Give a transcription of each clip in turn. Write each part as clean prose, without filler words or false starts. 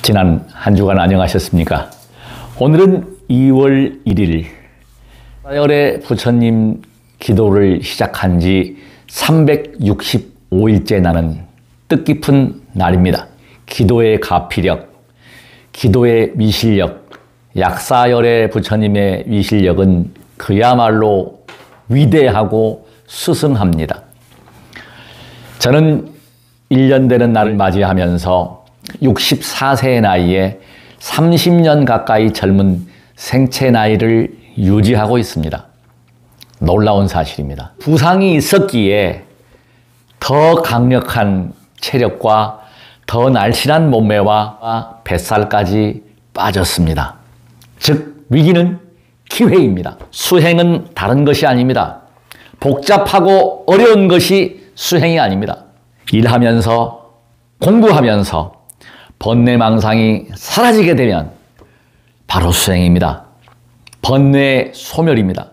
지난 한 주간 안녕하셨습니까? 오늘은 2월 1일 사열의 부처님 기도를 시작한 지 365일째 나는 뜻깊은 날입니다. 기도의 가피력, 기도의 위실력, 약사열의 부처님의 위실력은 그야말로 위대하고 스승합니다. 저는 1년 되는 날을 맞이하면서 64세의 나이에 30년 가까이 젊은 생체 나이를 유지하고 있습니다. 놀라운 사실입니다. 부상이 있었기에 더 강력한 체력과 더 날씬한 몸매와 뱃살까지 빠졌습니다. 즉 위기는 기회입니다. 수행은 다른 것이 아닙니다. 복잡하고 어려운 것이 수행이 아닙니다. 일하면서 공부하면서 번뇌망상이 사라지게 되면 바로 수행입니다. 번뇌 소멸입니다.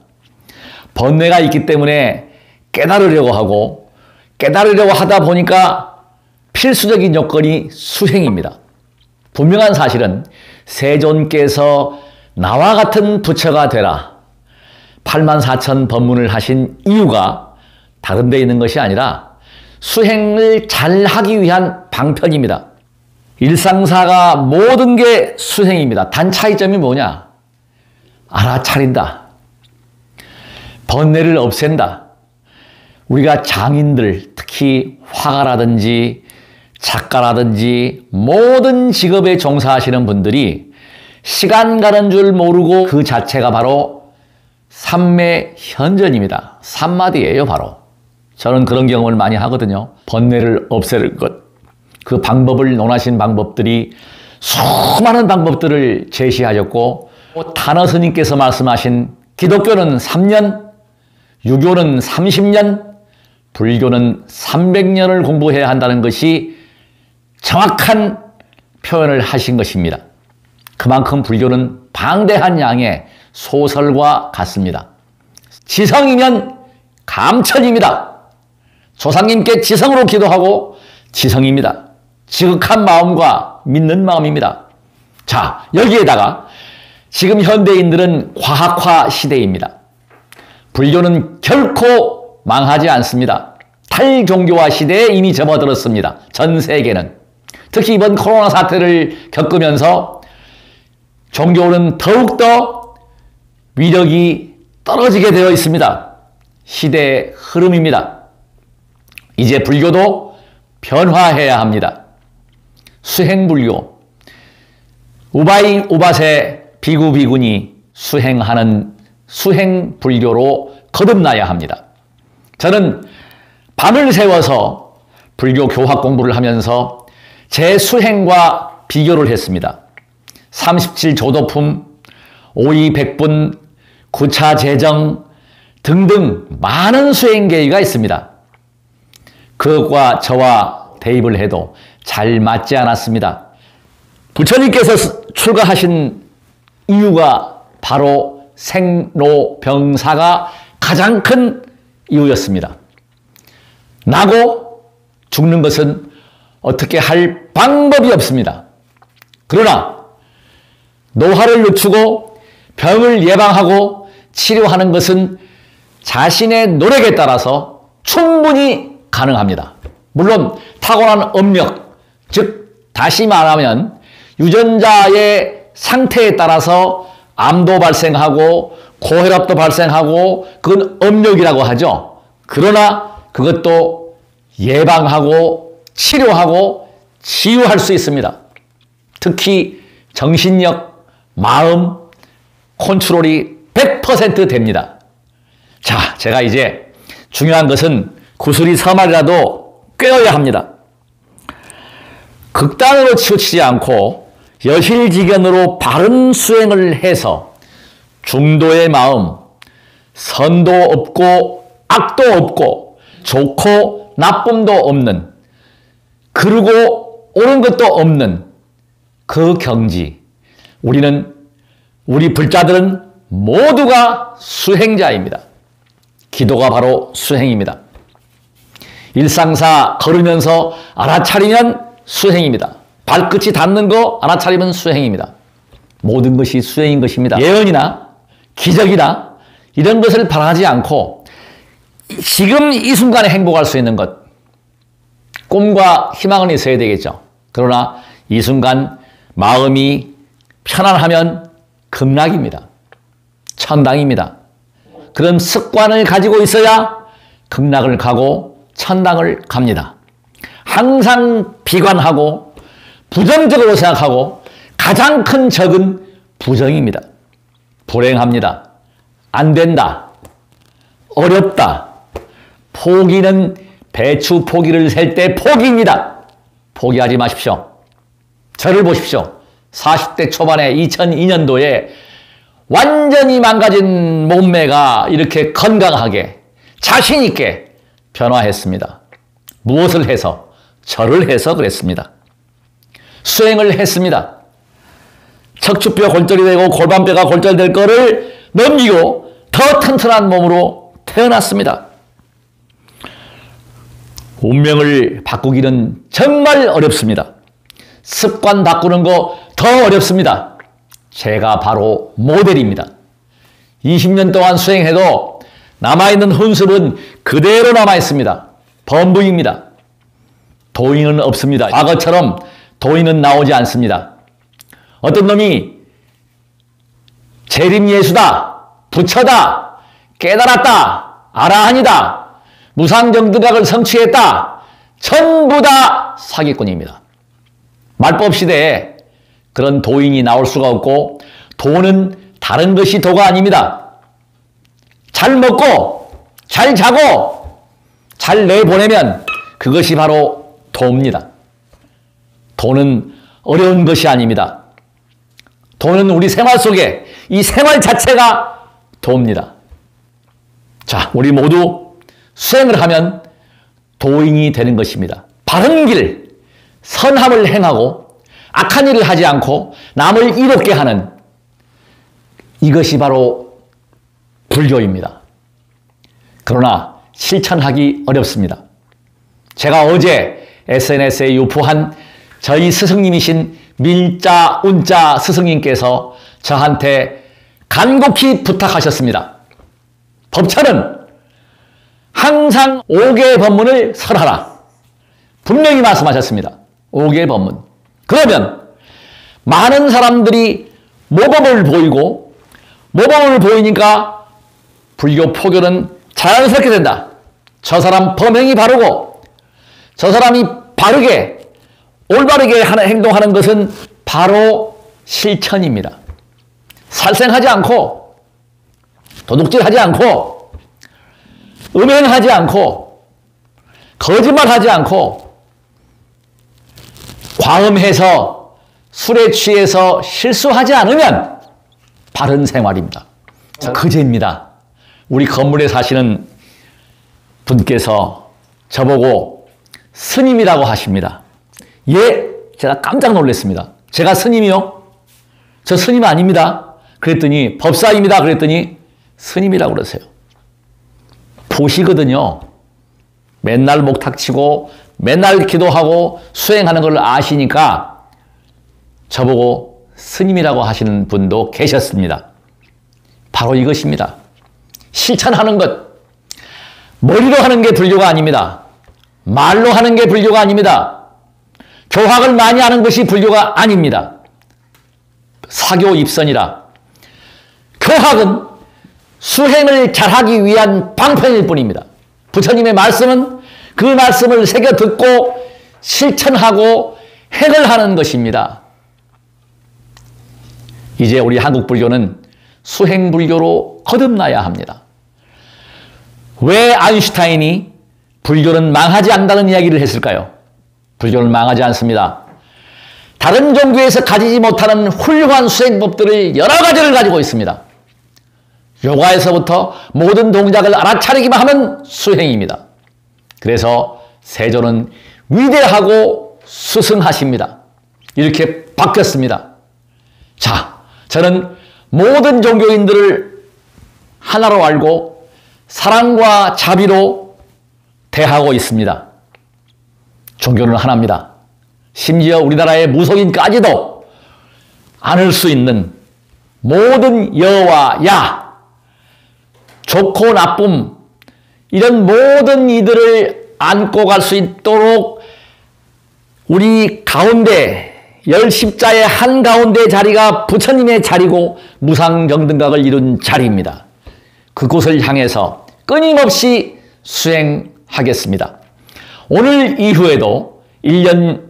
번뇌가 있기 때문에 깨달으려고 하고 깨달으려고 하다 보니까 필수적인 요건이 수행입니다. 분명한 사실은 세존께서 나와 같은 부처가 되라 84,000 법문을 하신 이유가 다른 데 있는 것이 아니라 수행을 잘하기 위한 방편입니다. 일상사가 모든 게 수행입니다. 단 차이점이 뭐냐? 알아차린다. 번뇌를 없앤다. 우리가 장인들, 특히 화가라든지 작가라든지 모든 직업에 종사하시는 분들이 시간 가는 줄 모르고 그 자체가 바로 삼매현전입니다. 삼마디예요, 바로. 저는 그런 경험을 많이 하거든요. 번뇌를 없애는 것. 그 방법을 논하신 방법들이 수많은 방법들을 제시하셨고 단어 스님께서 말씀하신 기독교는 3년, 유교는 30년, 불교는 300년을 공부해야 한다는 것이 정확한 표현을 하신 것입니다. 그만큼 불교는 방대한 양의 소설과 같습니다. 지성이면 감천입니다. 조상님께 지성으로 기도하고 지성입니다. 지극한 마음과 믿는 마음입니다. 자, 여기에다가 지금 현대인들은 과학화 시대입니다. 불교는 결코 망하지 않습니다. 탈종교화 시대에 이미 접어들었습니다. 전 세계는. 특히 이번 코로나 사태를 겪으면서 종교는 더욱더 위력이 떨어지게 되어 있습니다. 시대의 흐름입니다. 이제 불교도 변화해야 합니다. 수행불교, 우바이 우바세 비구 비구니 수행하는 수행불교로 거듭나야 합니다. 저는 밤을 새워서 불교 교학 공부를 하면서 제 수행과 비교를 했습니다. 37조도품, 오이백분, 구차재정 등등 많은 수행계의가 있습니다. 그것과 저와 대입을 해도 잘 맞지 않았습니다. 부처님께서 출가하신 이유가 바로 생로병사가 가장 큰 이유였습니다. 나고 죽는 것은 어떻게 할 방법이 없습니다. 그러나 노화를 늦추고 병을 예방하고 치료하는 것은 자신의 노력에 따라서 충분히 가능합니다. 물론 타고난 업력, 즉 다시 말하면 유전자의 상태에 따라서 암도 발생하고 고혈압도 발생하고 그건 업력이라고 하죠. 그러나 그것도 예방하고 치료하고 치유할 수 있습니다. 특히 정신력, 마음 컨트롤이 100% 됩니다. 자, 제가 이제 중요한 것은 구슬이 서말이라도 꿰어야 합니다. 극단으로 치우치지 않고 여실지견으로 바른 수행을 해서 중도의 마음, 선도 없고 악도 없고 좋고 나쁨도 없는 그르고 옳은 것도 없는 그 경지. 우리 불자들은 모두가 수행자입니다. 기도가 바로 수행입니다. 일상사 걸으면서 알아차리면 수행입니다. 발끝이 닿는 거 알아차리면 수행입니다. 모든 것이 수행인 것입니다. 예언이나 기적이나 이런 것을 바라지 않고 지금 이 순간에 행복할 수 있는 것, 꿈과 희망은 있어야 되겠죠. 그러나 이 순간 마음이 편안하면 극락입니다. 천당입니다. 그런 습관을 가지고 있어야 극락을 가고 천당을 갑니다. 항상 비관하고 부정적으로 생각하고 가장 큰 적은 부정입니다. 불행합니다. 안 된다. 어렵다. 포기는 배추 포기를 셀 때 포기입니다. 포기하지 마십시오. 저를 보십시오. 40대 초반에 2002년도에 완전히 망가진 몸매가 이렇게 건강하게 자신 있게 변화했습니다. 무엇을 해서? 절을 해서 그랬습니다. 수행을 했습니다. 척추뼈 골절이 되고 골반뼈가 골절될 거를 넘기고 더 튼튼한 몸으로 태어났습니다. 운명을 바꾸기는 정말 어렵습니다. 습관 바꾸는 거 더 어렵습니다. 제가 바로 모델입니다. 20년 동안 수행해도 남아있는 훈습은 그대로 남아있습니다. 범부입니다. 도인은 없습니다. 과거처럼 도인은 나오지 않습니다. 어떤 놈이 재림예수다, 부처다, 깨달았다, 아라한이다, 무상정등각을 성취했다, 전부 다 사기꾼입니다. 말법 시대에 그런 도인이 나올 수가 없고, 도는 다른 것이 도가 아닙니다. 잘 먹고 잘 자고 잘 내보내면 그것이 바로 도입니다. 도는 어려운 것이 아닙니다. 도는 우리 생활 속에 이 생활 자체가 도입니다. 자, 우리 모두 수행을 하면 도인이 되는 것입니다. 바른 길, 선함을 행하고 악한 일을 하지 않고 남을 이롭게 하는 이것이 바로 불교입니다. 그러나 실천하기 어렵습니다. 제가 어제 SNS에 유포한 저희 스승님이신 밀자 운자 스승님께서 저한테 간곡히 부탁하셨습니다. 법처는 항상 5개의 법문을 설하라. 분명히 말씀하셨습니다. 5개의 법문. 그러면 많은 사람들이 모범을 보이고 모범을 보이니까 불교 포교는 자연스럽게 된다. 저 사람 범행이 바르고 저 사람이 바르게 올바르게 행동하는 것은 바로 실천입니다. 살생하지 않고 도둑질하지 않고 음행하지 않고 거짓말하지 않고 과음해서 술에 취해서 실수하지 않으면 바른 생활입니다. 그제입니다. 우리 건물에 사시는 분께서 저보고 스님이라고 하십니다. 예, 제가 깜짝 놀랐습니다. 제가 스님이요? 저 스님 아닙니다. 그랬더니 법사입니다. 그랬더니 스님이라고 그러세요. 보시거든요. 맨날 목탁치고 맨날 기도하고 수행하는 걸 아시니까 저보고 스님이라고 하시는 분도 계셨습니다. 바로 이것입니다. 실천하는 것. 머리로 하는 게 불교가 아닙니다. 말로 하는 게 불교가 아닙니다. 교학을 많이 하는 것이 불교가 아닙니다. 사교 입선이라. 교학은 수행을 잘하기 위한 방편일 뿐입니다. 부처님의 말씀은 그 말씀을 새겨 듣고 실천하고 행을 하는 것입니다. 이제 우리 한국 불교는 수행 불교로 거듭나야 합니다. 왜 아인슈타인이 불교는 망하지 않는다는 이야기를 했을까요? 불교는 망하지 않습니다. 다른 종교에서 가지지 못하는 훌륭한 수행법들을 여러 가지를 가지고 있습니다. 요가에서부터 모든 동작을 알아차리기만 하면 수행입니다. 그래서 세조는 위대하고 수승하십니다. 이렇게 바뀌었습니다. 자, 저는 모든 종교인들을 하나로 알고 사랑과 자비로 대하고 있습니다. 종교는 하나입니다. 심지어 우리나라의 무속인까지도 안을 수 있는 모든 여와 야, 좋고 나쁨, 이런 모든 이들을 안고 갈 수 있도록 우리 가운데 열 십자의 한가운데 자리가 부처님의 자리고 무상정등각을 이룬 자리입니다. 그곳을 향해서 끊임없이 수행하겠습니다. 오늘 이후에도 1년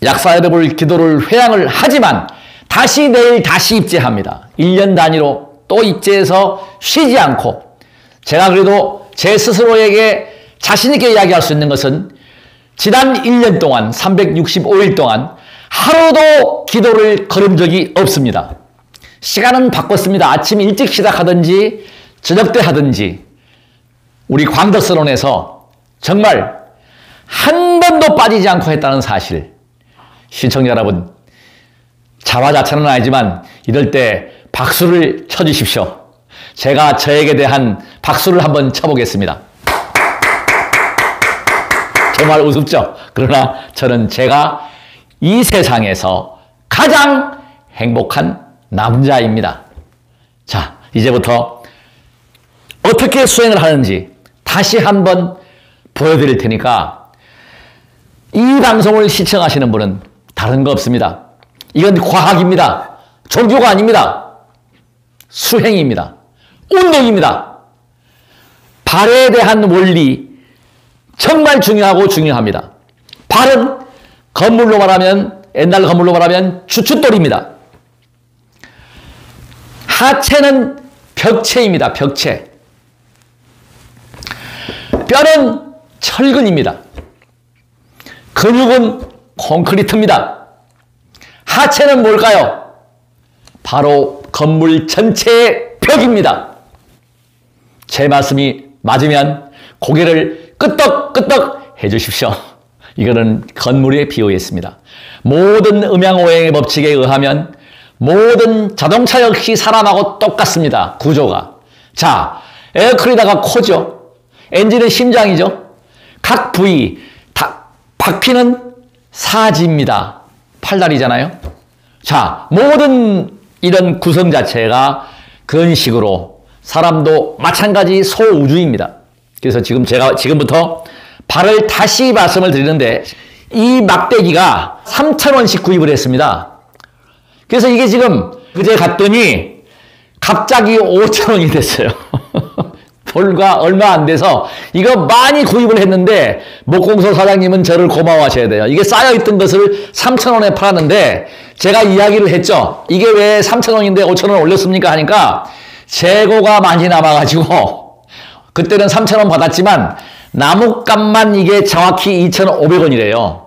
약사여러분 기도를 회양을 하지만 다시 내일 다시 입제합니다. 1년 단위로 또 입제해서 쉬지 않고, 제가 그래도 제 스스로에게 자신있게 이야기할 수 있는 것은 지난 1년 동안 365일 동안 하루도 기도를 거른 적이 없습니다. 시간은 바꿨습니다. 아침 일찍 시작하든지 저녁 때 하든지. 우리 광덕선언에서 정말 한 번도 빠지지 않고 했다는 사실, 시청자 여러분, 자화자찬은 아니지만 이럴 때 박수를 쳐주십시오. 제가 저에게 대한 박수를 한번 쳐보겠습니다. 정말 우습죠? 그러나 저는 제가 이 세상에서 가장 행복한 남자입니다. 자, 이제부터 어떻게 수행을 하는지 다시 한번 보여드릴 테니까 이 방송을 시청하시는 분은 다른 거 없습니다. 이건 과학입니다. 종교가 아닙니다. 수행입니다. 운동입니다. 발에 대한 원리 정말 중요하고 중요합니다. 발은 건물로 말하면, 옛날 건물로 말하면 주춧돌입니다. 하체는 벽체입니다. 벽체. 뼈는 철근입니다. 근육은 콘크리트입니다. 하체는 뭘까요? 바로 건물 전체의 벽입니다. 제 말씀이 맞으면 고개를 끄덕끄덕 해주십시오. 이거는 건물에 비유했습니다. 모든 음양오행의 법칙에 의하면 모든 자동차 역시 사람하고 똑같습니다. 구조가. 자, 에어컨에다가 코죠. 엔진은 심장이죠. 각 부위, 바퀴는 사지입니다. 팔다리잖아요. 자, 모든 이런 구성 자체가 그런 식으로 사람도 마찬가지 소우주입니다. 그래서 지금부터 발을 다시 말씀을 드리는데, 이 막대기가 3,000원씩 구입을 했습니다. 그래서 이게 지금 그제 갔더니 갑자기 5,000원이 됐어요. 불과 얼마 안 돼서 이거 많이 구입을 했는데 목공소 사장님은 저를 고마워하셔야 돼요. 이게 쌓여있던 것을 3,000원에 팔았는데 제가 이야기를 했죠. 이게 왜 3,000원인데 5,000원 올렸습니까? 하니까 재고가 많이 남아가지고, 그때는 3,000원 받았지만 나무값만 이게 정확히 2,500원이래요.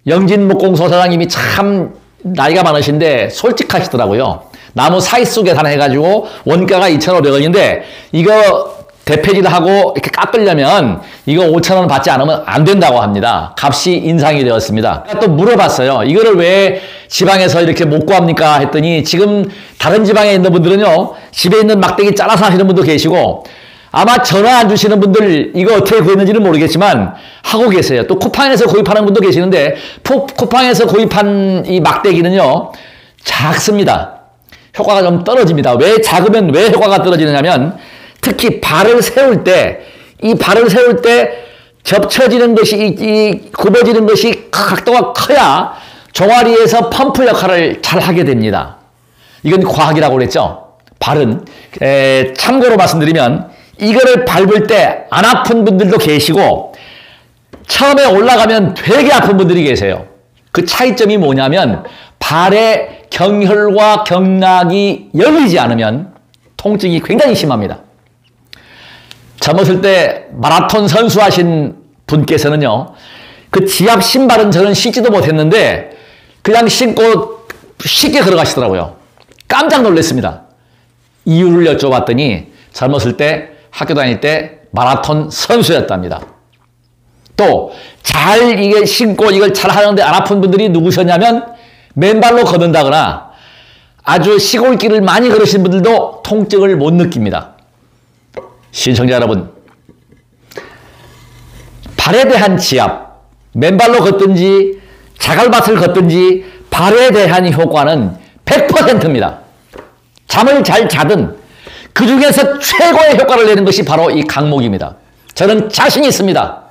영진 목공소 사장님이 참 나이가 많으신데 솔직하시더라고요. 나무 사이수 계산해가지고 원가가 2,500원인데 이거 대패질하고 이렇게 깎으려면 이거 5,000원 받지 않으면 안 된다고 합니다. 값이 인상이 되었습니다. 또 물어봤어요. 이거를 왜 지방에서 이렇게 못 구합니까? 했더니 지금 다른 지방에 있는 분들은요, 집에 있는 막대기 잘라서 하시는 분도 계시고, 아마 전화 안 주시는 분들 이거 어떻게 구했는지는 모르겠지만 하고 계세요. 또 쿠팡에서 구입하는 분도 계시는데 쿠팡에서 구입한 이 막대기는요, 작습니다. 효과가 좀 떨어집니다. 왜 작으면 왜 효과가 떨어지느냐면, 특히 발을 세울 때, 이 발을 세울 때 겹쳐지는 것이, 이 굽어지는 것이 각도가 커야 종아리에서 펌프 역할을 잘 하게 됩니다. 이건 과학이라고 그랬죠. 발은. 참고로 말씀드리면, 이거를 밟을 때 안 아픈 분들도 계시고, 처음에 올라가면 되게 아픈 분들이 계세요. 그 차이점이 뭐냐면, 발의 경혈과 경락이 열리지 않으면 통증이 굉장히 심합니다. 젊었을 때 마라톤 선수하신 분께서는요, 그 지압 신발은 저는 신지도 못했는데 그냥 신고 쉽게 걸어가시더라고요. 깜짝 놀랐습니다. 이유를 여쭤봤더니 젊었을 때 학교 다닐 때 마라톤 선수였답니다. 또 잘 이게 신고 이걸 잘 하는데 안 아픈 분들이 누구셨냐면, 맨발로 걷는다거나 아주 시골길을 많이 걸으신 분들도 통증을 못 느낍니다. 시청자 여러분, 발에 대한 지압, 맨발로 걷든지 자갈밭을 걷든지 발에 대한 효과는 100%입니다. 잠을 잘 자든 그 중에서 최고의 효과를 내는 것이 바로 이 강목입니다. 저는 자신이 있습니다.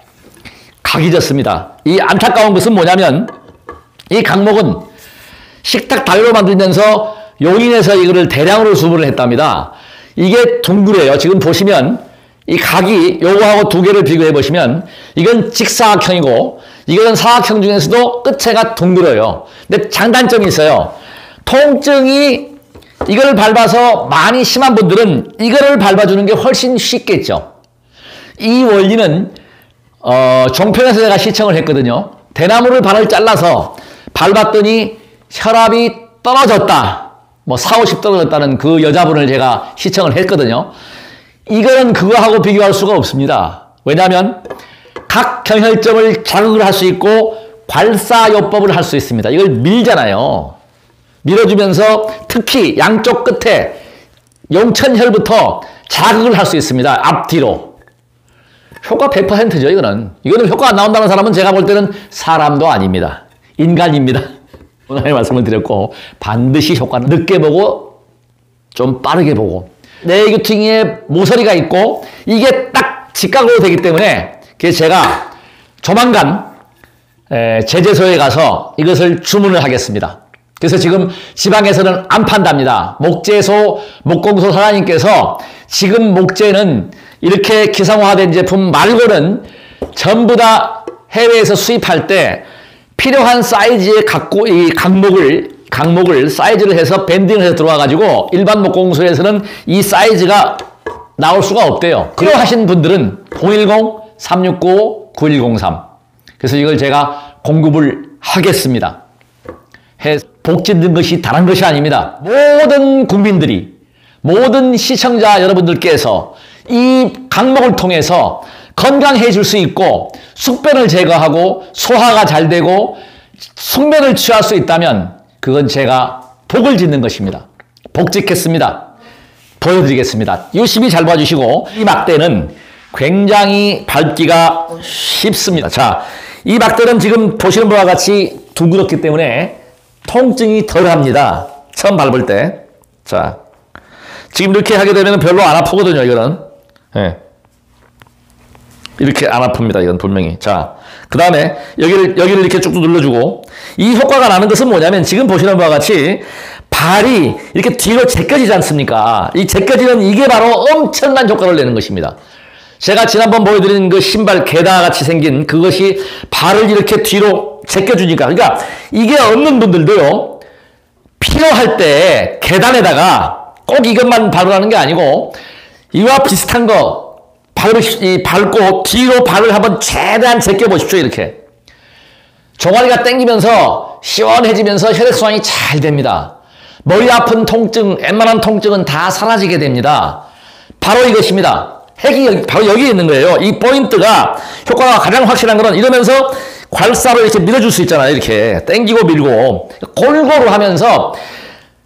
각이 졌습니다. 이 안타까운 것은 뭐냐면 이 강목은 식탁 다리로 만들면서 용인에서 이거를 대량으로 주문을 했답니다. 이게 둥그래요. 지금 보시면 이 각이 요거하고 두 개를 비교해 보시면 이건 직사각형이고 이건 사각형 중에서도 끝에가 둥그러요. 근데 장단점이 있어요. 통증이 이걸 밟아서 많이 심한 분들은 이거를 밟아주는 게 훨씬 쉽겠죠. 이 원리는 종편에서 제가 시청을 했거든요. 대나무를 반을 잘라서 밟았더니 혈압이 떨어졌다. 뭐 4, 50 떨어졌다는 그 여자분을 제가 시청을 했거든요. 이거는 그거하고 비교할 수가 없습니다. 왜냐하면 각 경혈점을 자극을 할 수 있고 괄사요법을 할 수 있습니다. 이걸 밀잖아요. 밀어주면서 특히 양쪽 끝에 용천혈부터 자극을 할 수 있습니다. 앞뒤로. 효과 100%죠, 이거는. 이거는 효과 안 나온다는 사람은 제가 볼 때는 사람도 아닙니다. 인간입니다. 오늘 말씀을 드렸고, 반드시 효과는 늦게 보고, 좀 빠르게 보고, 뇌교팅에 모서리가 있고, 이게 딱 직각으로 되기 때문에, 그래서 제가 조만간 제재소에 가서 이것을 주문을 하겠습니다. 그래서 지금 지방에서는 안 판답니다. 목재소, 목공소 사장님께서 지금 목재는 이렇게 기상화된 제품 말고는 전부 다 해외에서 수입할 때 필요한 사이즈의 이 강목을 사이즈를 해서 밴딩을 해서 들어와 가지고 일반 목공소에서는 이 사이즈가 나올 수가 없대요. 필요하신 분들은 010-369-9103 그래서 이걸 제가 공급을 하겠습니다. 복 짓는 것이 다른 것이 아닙니다. 모든 국민들이, 모든 시청자 여러분들께서 이 강목을 통해서 건강해질 수 있고 숙변을 제거하고 소화가 잘 되고 숙면을 취할 수 있다면 그건 제가 복을 짓는 것입니다. 복 짓겠습니다. 보여드리겠습니다. 유심히 잘 봐주시고 이 막대는 굉장히 밟기가 쉽습니다. 자, 이 막대는 지금 보시는 바와 같이 둥그렇기 때문에 통증이 덜합니다. 처음 밟을 때. 자, 지금 이렇게 하게 되면 별로 안 아프거든요, 이거는. 예. 이렇게 안 아픕니다, 이건 분명히. 자, 그 다음에 여기를 이렇게 쭉쭉 눌러주고, 이 효과가 나는 것은 뭐냐면, 지금 보시는 바와 같이 발이 이렇게 뒤로 제껴지지 않습니까? 이 제껴지는 이게 바로 엄청난 효과를 내는 것입니다. 제가 지난번 보여드린 그 신발 게다같이 생긴 그것이 발을 이렇게 뒤로 제껴주니까. 그러니까 이게 없는 분들도요, 필요할 때 계단에다가 꼭 이것만 밟으라는 게 아니고, 이와 비슷한 거 밟고 뒤로 발을 한번 최대한 제껴보십시오, 이렇게. 종아리가 당기면서 시원해지면서 혈액순환이 잘 됩니다. 머리 아픈 통증, 웬만한 통증은 다 사라지게 됩니다. 바로 이것입니다. 핵이 바로 여기에 있는 거예요. 이 포인트가 효과가 가장 확실한 거는 이러면서 괄사로 이렇게 밀어줄 수 있잖아요. 이렇게 당기고 밀고 골고루 하면서.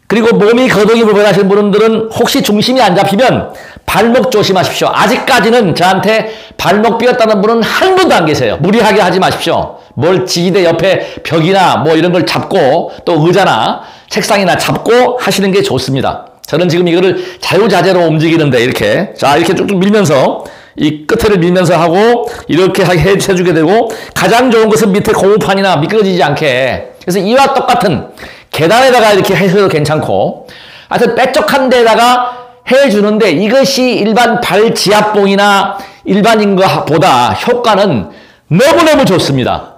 그리고 몸이 거동이 불편하신 분들은 혹시 중심이 안 잡히면 발목 조심하십시오. 아직까지는 저한테 발목 삐었다는 분은 한 분도 안 계세요. 무리하게 하지 마십시오. 뭘 지지대 옆에 벽이나 뭐 이런 걸 잡고 또 의자나 책상이나 잡고 하시는 게 좋습니다. 저는 지금 이거를 자유자재로 움직이는데 이렇게 자 이렇게 쭉쭉 밀면서 이 끝을 밀면서 하고 이렇게 해주게 되고 가장 좋은 것은 밑에 고무판이나 미끄러지지 않게 그래서 이와 똑같은 계단에다가 이렇게 해서도 괜찮고 하여튼 빼쪽한 데다가 해주는데 이것이 일반 발지압봉이나 일반인 것보다 효과는 너무너무 좋습니다.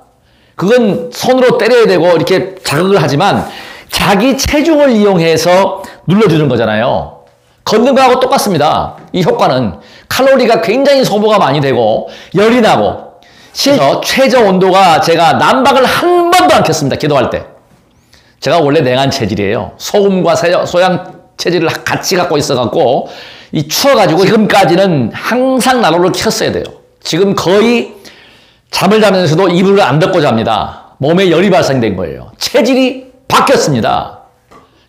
그건 손으로 때려야 되고 이렇게 자극을 하지만 자기 체중을 이용해서 눌러주는 거잖아요. 걷는 거하고 똑같습니다. 이 효과는 칼로리가 굉장히 소모가 많이 되고 열이 나고 실제로 최저 온도가 제가 난방을 한 번도 안 켰습니다. 기도할 때. 제가 원래 냉한 체질이에요. 소음과 소양 체질을 같이 갖고 있어갖고 이 추워가지고 지금까지는 항상 난로를 켰어야 돼요. 지금 거의 잠을 자면서도 이불을 안 덮고 잡니다. 몸에 열이 발생된 거예요. 체질이 바뀌었습니다.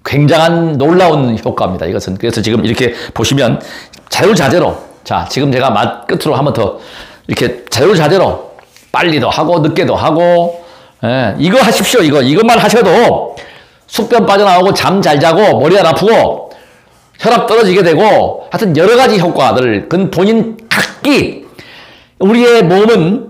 굉장한 놀라운 효과입니다. 이것은. 그래서 지금 이렇게 보시면 자유자재로 자 지금 제가 끝으로 한번 더 이렇게 자유자재로 빨리도 하고 늦게도 하고 예, 이거 하십시오. 이것만 하셔도 숙변 빠져나오고 잠 잘 자고 머리 안 아프고 혈압 떨어지게 되고 하여튼 여러 가지 효과들, 그건 본인 각기 우리의 몸은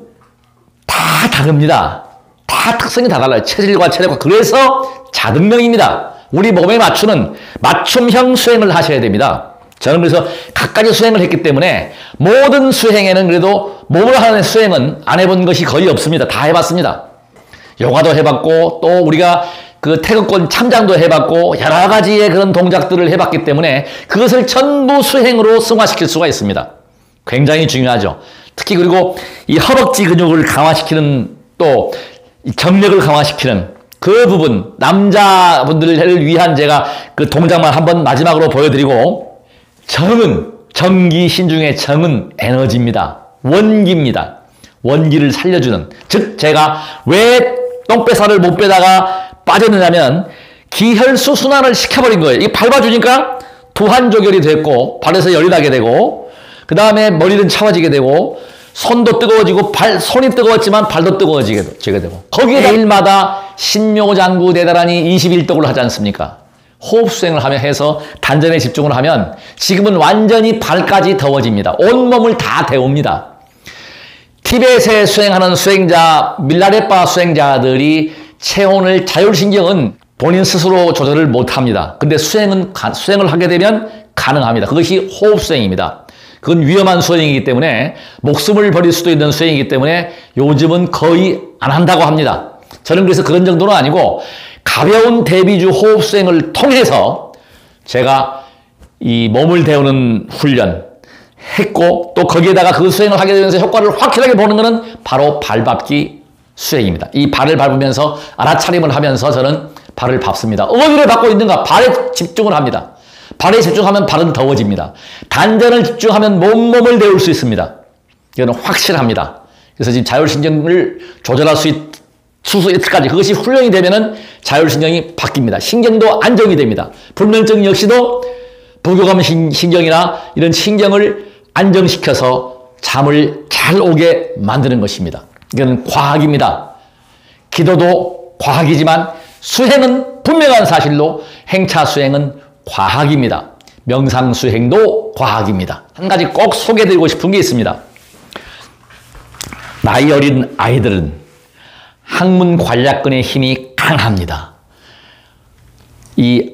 다 다릅니다. 다 특성이 다 달라요. 체질과 체력과. 그래서 자등명입니다. 우리 몸에 맞추는 맞춤형 수행을 하셔야 됩니다. 저는 그래서 각가지 수행을 했기 때문에 모든 수행에는 그래도 몸을 하는 수행은 안 해본 것이 거의 없습니다. 다 해봤습니다. 요가도 해봤고 또 우리가 그 태극권 참장도 해봤고 여러 가지의 그런 동작들을 해봤기 때문에 그것을 전부 수행으로 승화시킬 수가 있습니다. 굉장히 중요하죠. 특히 그리고 이 허벅지 근육을 강화시키는 또 정력을 강화시키는 그 부분, 남자분들을 위한 제가 그 동작만 한번 마지막으로 보여드리고, 정은, 정기 신중의 정은 에너지입니다. 원기입니다. 원기를 살려주는, 즉 제가 왜 똥배살을 못 빼다가 빠졌느냐면 기혈수 순환을 시켜버린 거예요. 이게 밟아주니까 부한조결이 됐고 발에서 열이 나게 되고 그 다음에 머리는 차워지게 되고 손도 뜨거워지고 손이 뜨거웠지만 발도 뜨거워지게 되고 거기에 매일마다 신묘장구 대다라니 21독을 하지 않습니까? 호흡수행을 하며 해서 단전에 집중을 하면 지금은 완전히 발까지 더워집니다. 온몸을 다 데웁니다. 티벳에 수행하는 수행자, 밀라레파 수행자들이 체온을 자율신경은 본인 스스로 조절을 못합니다. 근데 수행을 하게 되면 가능합니다. 그것이 호흡수행입니다. 그건 위험한 수행이기 때문에 목숨을 버릴 수도 있는 수행이기 때문에 요즘은 거의 안 한다고 합니다. 저는 그래서 그런 정도는 아니고 가벼운 대비주 호흡 수행을 통해서 제가 이 몸을 데우는 훈련 했고 또 거기에다가 그 수행을 하게 되면서 효과를 확실하게 보는 것은 바로 발밟기 수행입니다. 이 발을 밟으면서 알아차림을 하면서 저는 발을 밟습니다. 어디를 밟고 있는가? 발에 집중을 합니다. 발에 집중하면 발은 더워집니다. 단전을 집중하면 몸을 데울 수 있습니다. 이거는 확실합니다. 그래서 지금 자율신경을 조절할 수 있을까지 그것이 훈련이 되면은 자율신경이 바뀝니다. 신경도 안정이 됩니다. 불면증 역시도 부교감 신경이나 이런 신경을 안정시켜서 잠을 잘 오게 만드는 것입니다. 이거는 과학입니다. 기도도 과학이지만 수행은 분명한 사실로 행차 수행은 과학입니다. 명상 수행도 과학입니다. 한 가지 꼭 소개해드리고 싶은 게 있습니다. 나이 어린 아이들은 학문 관략근의 힘이 강합니다.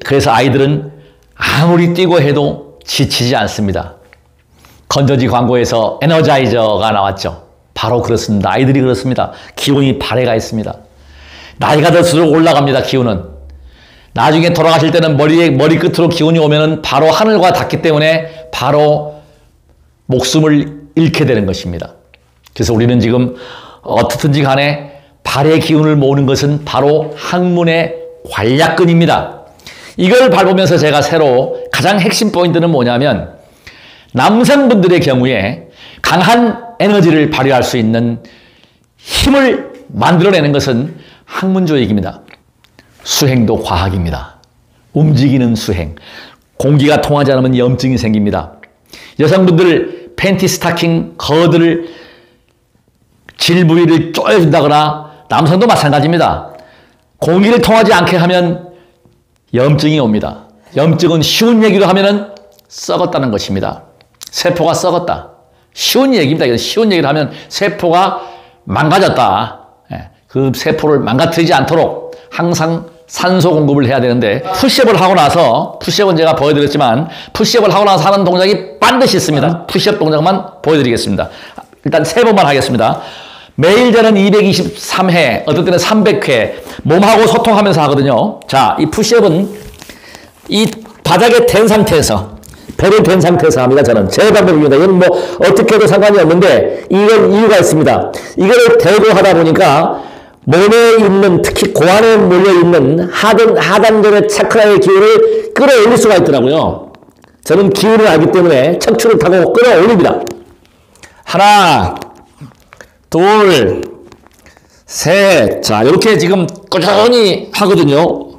그래서 아이들은 아무리 뛰고 해도 지치지 않습니다. 건전지 광고에서 에너자이저가 나왔죠. 바로 그렇습니다. 아이들이 그렇습니다. 기운이 발에가 있습니다. 나이가 들수록 올라갑니다. 기운은. 나중에 돌아가실 때는 머리끝으로 기운이 오면은 바로 하늘과 닿기 때문에 바로 목숨을 잃게 되는 것입니다. 그래서 우리는 지금 어떻든지 간에 발의 기운을 모으는 것은 바로 학문의 관략근입니다. 이걸 밟으면서 제가 새로 가장 핵심 포인트는 뭐냐면 남성분들의 경우에 강한 에너지를 발휘할 수 있는 힘을 만들어내는 것은 학문조익입니다. 수행도 과학입니다. 움직이는 수행. 공기가 통하지 않으면 염증이 생깁니다. 여성분들 팬티 스타킹, 거드를 질 부위를 쪼여준다거나 남성도 마찬가지입니다. 공기를 통하지 않게 하면 염증이 옵니다. 염증은 쉬운 얘기로 하면은 썩었다는 것입니다. 세포가 썩었다. 쉬운 얘기입니다. 쉬운 얘기를 하면 세포가 망가졌다. 그 세포를 망가뜨리지 않도록 항상 산소 공급을 해야 되는데 푸시업을 하고 나서 푸시업은 제가 보여드렸지만 푸시업을 하고 나서 하는 동작이 반드시 있습니다. 푸시업 동작만 보여드리겠습니다. 일단 3번만 하겠습니다. 매일 저는 223회, 어떨 때는 300회 몸하고 소통하면서 하거든요. 자, 이 푸시업은 이 바닥에 댄 상태에서 배를 댄 상태에서 합니다. 저는 제 방법입니다. 이건 뭐 어떻게 해도 상관이 없는데 이건 이유가 있습니다. 이거를 대고 하다 보니까 몸에 있는 특히 고안에 몰려있는 하단절의 차크라의 기운을 끌어올릴 수가 있더라고요. 저는 기운을 알기 때문에 척추를 타고 끌어올립니다. 하나, 둘, 셋. 자, 이렇게 지금 꾸준히 하거든요.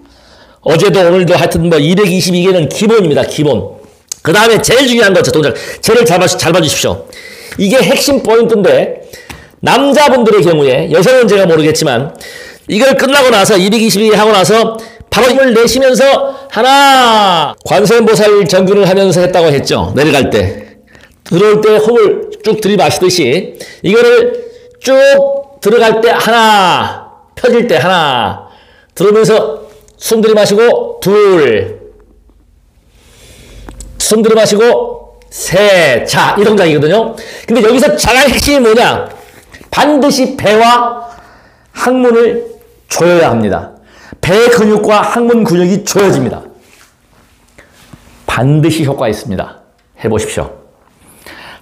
어제도 오늘도 하여튼 뭐 222개는 기본입니다. 기본. 그 다음에 제일 중요한 거, 저 동작. 쟤를 잘 봐주십시오. 이게 핵심 포인트인데, 남자분들의 경우에, 여성은 제가 모르겠지만, 이걸 끝나고 나서 222 하고 나서 바로 힘을 내쉬면서 하나 관세음보살 정근을 하면서 했다고 했죠. 내려갈 때 들어올 때 호흡을 쭉 들이마시듯이 이거를 쭉 들어갈 때 하나 펴질 때 하나 들어오면서 숨 들이마시고 둘 숨 들이마시고 셋. 자, 이 동작이거든요. 근데 여기서 가장 핵심이 뭐냐? 반드시 배와 항문을 조여야 합니다. 배 근육과 항문 근육이 조여집니다. 반드시 효과 있습니다. 해보십시오.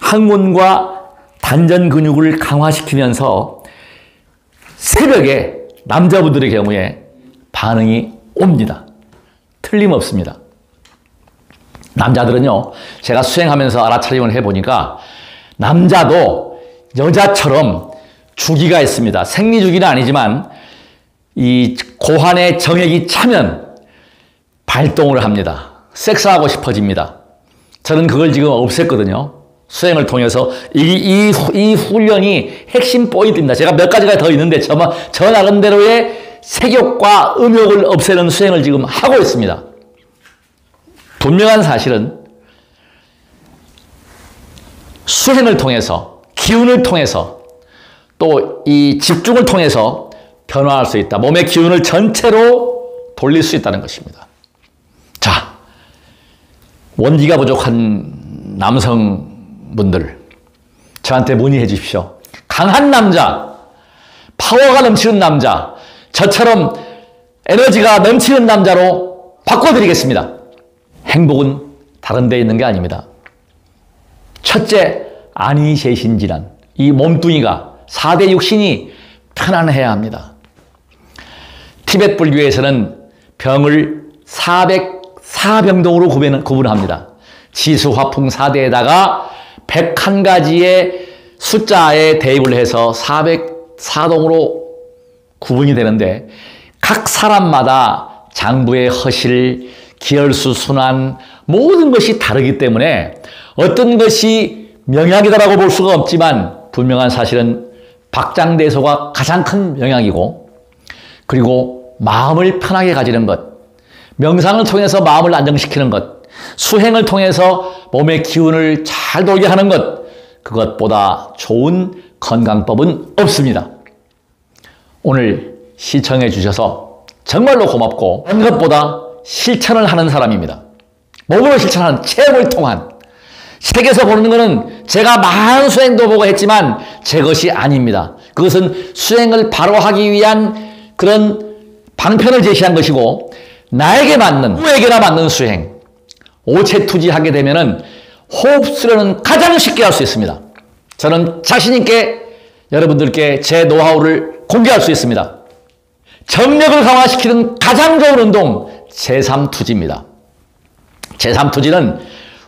항문과 단전 근육을 강화시키면서 새벽에 남자분들의 경우에 반응이 옵니다. 틀림없습니다. 남자들은요, 제가 수행하면서 알아차림을 해보니까 남자도 여자처럼 주기가 있습니다. 생리주기는 아니지만 이 고환의 정액이 차면 발동을 합니다. 섹스하고 싶어집니다. 저는 그걸 지금 없앴거든요. 수행을 통해서 이 훈련이 핵심 포인트입니다. 제가 몇 가지가 더 있는데 저 나름대로의 색욕과 음욕을 없애는 수행을 지금 하고 있습니다. 분명한 사실은 수행을 통해서 기운을 통해서 또 이 집중을 통해서 변화할 수 있다. 몸의 기운을 전체로 돌릴 수 있다는 것입니다. 자, 원기가 부족한 남성분들 저한테 문의해 주십시오. 강한 남자, 파워가 넘치는 남자, 저처럼 에너지가 넘치는 남자로 바꿔드리겠습니다. 행복은 다른 데 있는 게 아닙니다. 첫째, 안이세신질환. 이 몸뚱이가 4대 육신이 편안해야 합니다. 티베트 불교에서는 병을 404병동으로 구분합니다. 지수, 화풍 4대에다가 101가지의 숫자에 대입을 해서 404동으로 구분이 되는데 각 사람마다 장부의 허실, 기혈수, 순환 모든 것이 다르기 때문에 어떤 것이 명약이다라고 볼 수가 없지만 분명한 사실은 박장대소가 가장 큰 명약이고 그리고 마음을 편하게 가지는 것, 명상을 통해서 마음을 안정시키는 것, 수행을 통해서 몸의 기운을 잘 돌게 하는 것, 그것보다 좋은 건강법은 없습니다. 오늘 시청해 주셔서 정말로 고맙고 한 것보다 실천을 하는 사람입니다. 몸으로 실천하는 체험을 통한 책에서 보는 것은 제가 많은 수행도 보고 했지만 제 것이 아닙니다. 그것은 수행을 바로 하기 위한 그런 방편을 제시한 것이고 나에게 맞는, 누구에게나 맞는 수행, 오체투지하게 되면은 호흡 수련은 가장 쉽게 할 수 있습니다. 저는 자신 있게 여러분들께 제 노하우를 공개할 수 있습니다. 정력을 강화시키는 가장 좋은 운동 제3투지입니다. 제3투지는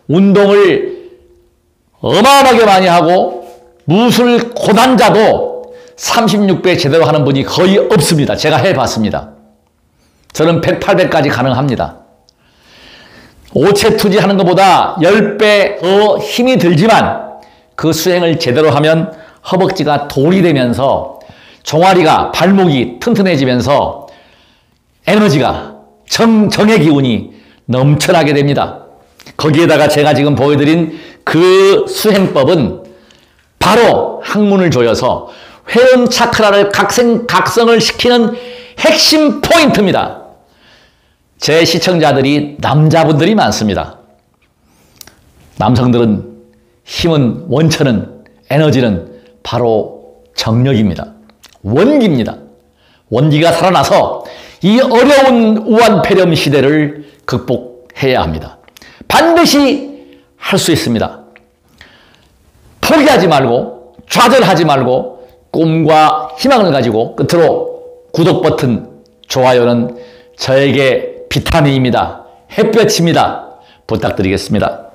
운동을 어마어마하게 많이 하고 무술 고단자도 36배 제대로 하는 분이 거의 없습니다. 제가 해봤습니다. 저는 108배까지 가능합니다. 오체투지 하는 것보다 10배 더 힘이 들지만 그 수행을 제대로 하면 허벅지가 돌이 되면서 종아리가, 발목이 튼튼해지면서 에너지가 정의 기운이 넘쳐나게 됩니다. 거기에다가 제가 지금 보여드린 그 수행법은 바로 항문을 조여서 회음 차크라를 각성을 시키는 핵심 포인트입니다. 제 시청자들이 남자분들이 많습니다. 남성들은 힘은, 원천은, 에너지는 바로 정력입니다. 원기입니다. 원기가 살아나서 이 어려운 우한폐렴 시대를 극복해야 합니다. 반드시 할 수 있습니다. 포기하지 말고 좌절하지 말고 꿈과 희망을 가지고 끝으로 구독 버튼, 좋아요는 저에게 비타민입니다. 햇볕입니다. 부탁드리겠습니다.